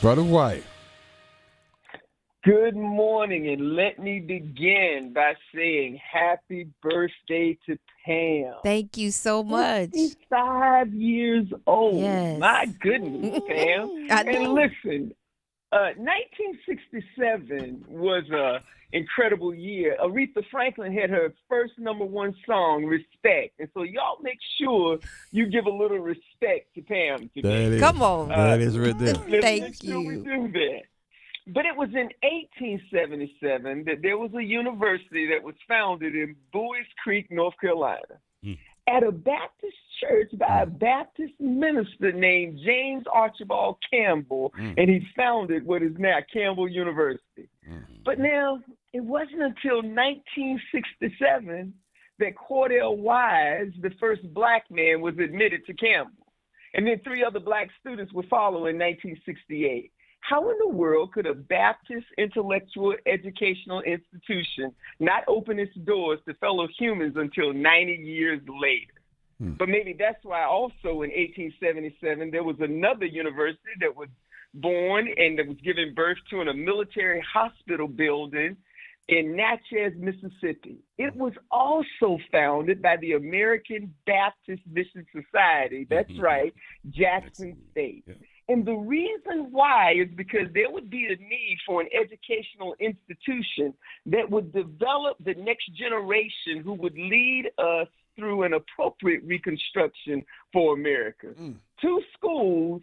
Brother White. Good morning, and let me begin by saying happy birthday to Pam. Thank you so much. 55 years old. Yes. My goodness, Pam. I And know. listen, 1967 was a incredible year. Aretha Franklin had her first #1 song, Respect. And so y'all make sure you give a little respect to Pam today. That is. Come on. That is right there. Let's Thank make sure we you. do that. But it was in 1877 that there was a university that was founded in Buies Creek, North Carolina, at a Baptist church by a Baptist minister named James Archibald Campbell, and he founded what is now Campbell University. But now, it wasn't until 1967 that Cordell Wise, the first black man, was admitted to Campbell. And then 3 other black students would follow in 1968. How in the world could a Baptist intellectual educational institution not open its doors to fellow humans until 90 years later? But maybe that's why also in 1877, there was another university that was born and that was given birth to in a military hospital building in Natchez, Mississippi. It was also founded by the American Baptist Mission Society. That's right, Jackson State. And the reason why is because there would be a need for an educational institution that would develop the next generation who would lead us through an appropriate reconstruction for America. 2 schools,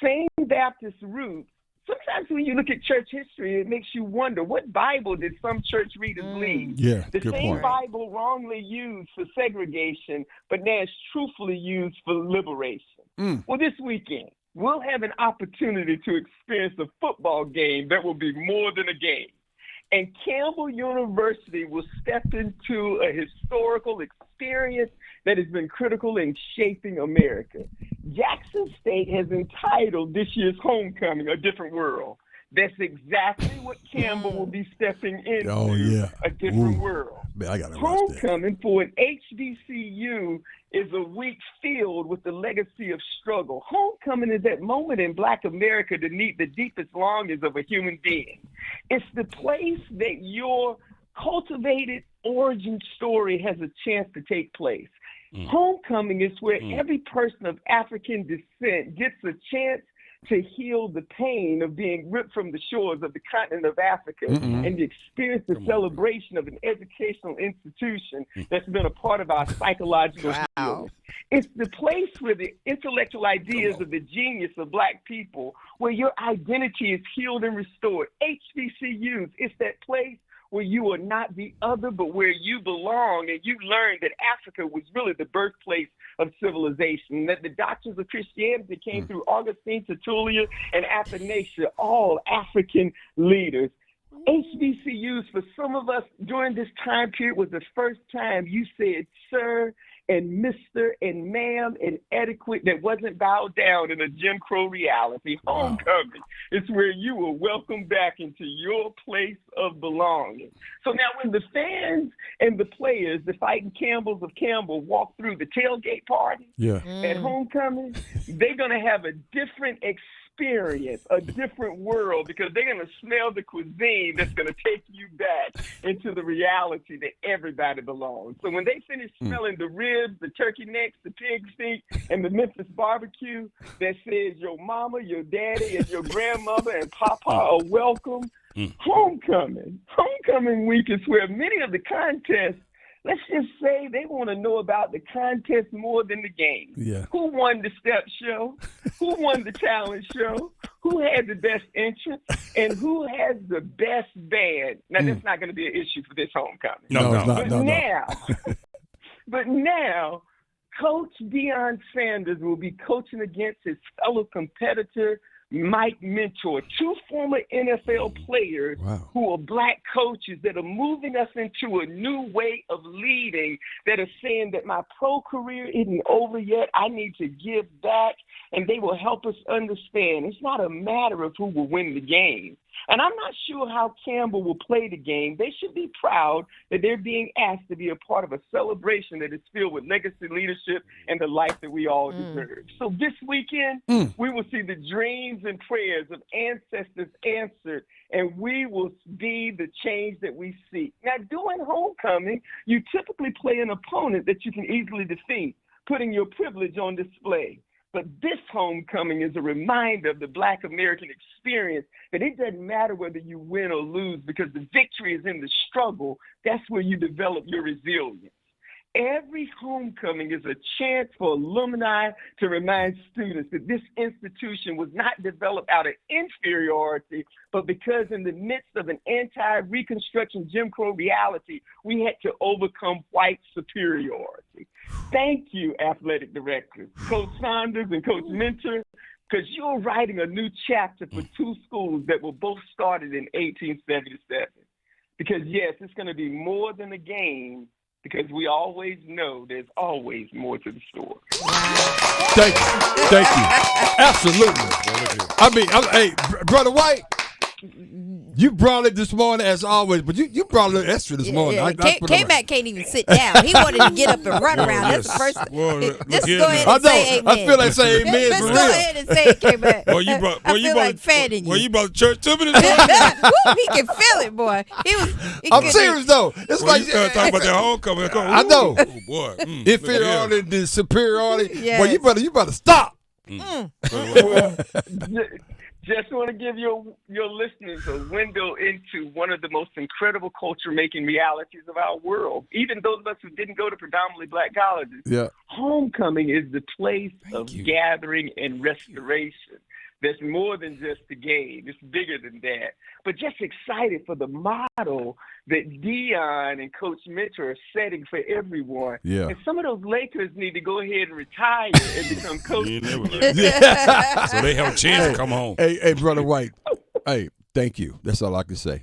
same Baptist roots. Sometimes when you look at church history, it makes you wonder, what Bible did some church readers read? Yeah, The good same point. Bible wrongly used for segregation, but now it's truthfully used for liberation. Well, this weekend, we'll have an opportunity to experience a football game that will be more than a game. And Campbell University will step into a historical experience that has been critical in shaping America. Jackson State has entitled this year's homecoming A Different World. That's exactly what Campbell will be stepping into, Oh, yeah. a different Ooh. world. Man, I gotta watch that. Homecoming for an HBCU is a week filled with the legacy of struggle. Homecoming is that moment in Black America to meet the deepest longings of a human being. It's the place that your cultivated origin story has a chance to take place. Homecoming is where every person of African descent gets a chance to heal the pain of being ripped from the shores of the continent of Africa and to experience the celebration of an educational institution that's been a part of our psychological healing. It's the place where the intellectual ideas of the genius of Black people, where your identity is healed and restored. HBCUs, it's that place where you are not the other, but where you belong, and you learn that Africa was really the birthplace of civilization, that the doctrines of Christianity came through Augustine, Tertullian, and Athanasius, all African leaders. HBCUs, for some of us during this time period, was the first time you said sir and Mr. and ma'am and etiquette that wasn't bowed down in a Jim Crow reality. Homecoming is where you were welcomed back into your place of belonging. So now when the fans and the players, the Fighting Campbells of Campbell, walk through the tailgate party at homecoming, they're going to have a different experience, a different world, because they're going to smell the cuisine that's going to take you back into the reality that everybody belongs. So when they finish smelling the ribs, the turkey necks, the pig feet, and the Memphis barbecue that says your mama, your daddy, and your grandmother and papa are welcome, homecoming week is where many of the contests, let's just say they want to know about the contest more than the game. Yeah. Who won the step show? Who won the talent show? Who had the best entrance? And who has the best band? Now, that's not going to be an issue for this homecoming. No, it's not. But now, Coach Deion Sanders will be coaching against his fellow competitor, Mike Mentor, 2 former NFL players who are Black coaches that are moving us into a new way of leading, that are saying that my pro career isn't over yet. I need to give back, and they will help us understand it's not a matter of who will win the game. And I'm not sure how Campbell will play the game. They should be proud that they're being asked to be a part of a celebration that is filled with legacy leadership and the life that we all deserve. So this weekend, we will see the dreams and prayers of ancestors answered, and we will be the change that we seek. Now, during homecoming, you typically play an opponent that you can easily defeat, putting your privilege on display. But this homecoming is a reminder of the Black American experience that it doesn't matter whether you win or lose, because the victory is in the struggle. That's where you develop your resilience. Every homecoming is a chance for alumni to remind students that this institution was not developed out of inferiority, but because in the midst of an anti-Reconstruction Jim Crow reality, we had to overcome white superiority. Thank you, athletic directors, Coach Saunders and Coach Mentor, because you're writing a new chapter for two schools that were both started in 1877. Because, yes, it's going to be more than a game, because we always know there's always more to the story. Thank you. Thank you. Absolutely. I mean, hey, Brother White, you brought it this morning as always, but you brought a little extra this morning. K-Mac can't even sit down. He wanted to get up and run around. That's the first. Just go ahead and say amen. I feel like saying amen. Just go ahead and say it, K-Mac. I feel like fanning you. Well, you brought the church to me this morning. Woo, he can feel it, boy. I'm serious though. It's Well, like you started talking about that homecoming. I know. Oh boy, inferiority, the superiority. Yes. Well, you better stop. Well, just want to give your listeners a window into one of the most incredible culture-making realities of our world. Even those of us who didn't go to predominantly Black colleges, homecoming is the place of gathering and restoration. There's more than just a game. It's bigger than that. But just excited for the model that Deion and Coach Mentor are setting for everyone. Yeah. And some of those Lakers need to go ahead and retire and become coaches. So they have a chance to come home. Hey, Brother White. Hey, thank you. That's all I can say.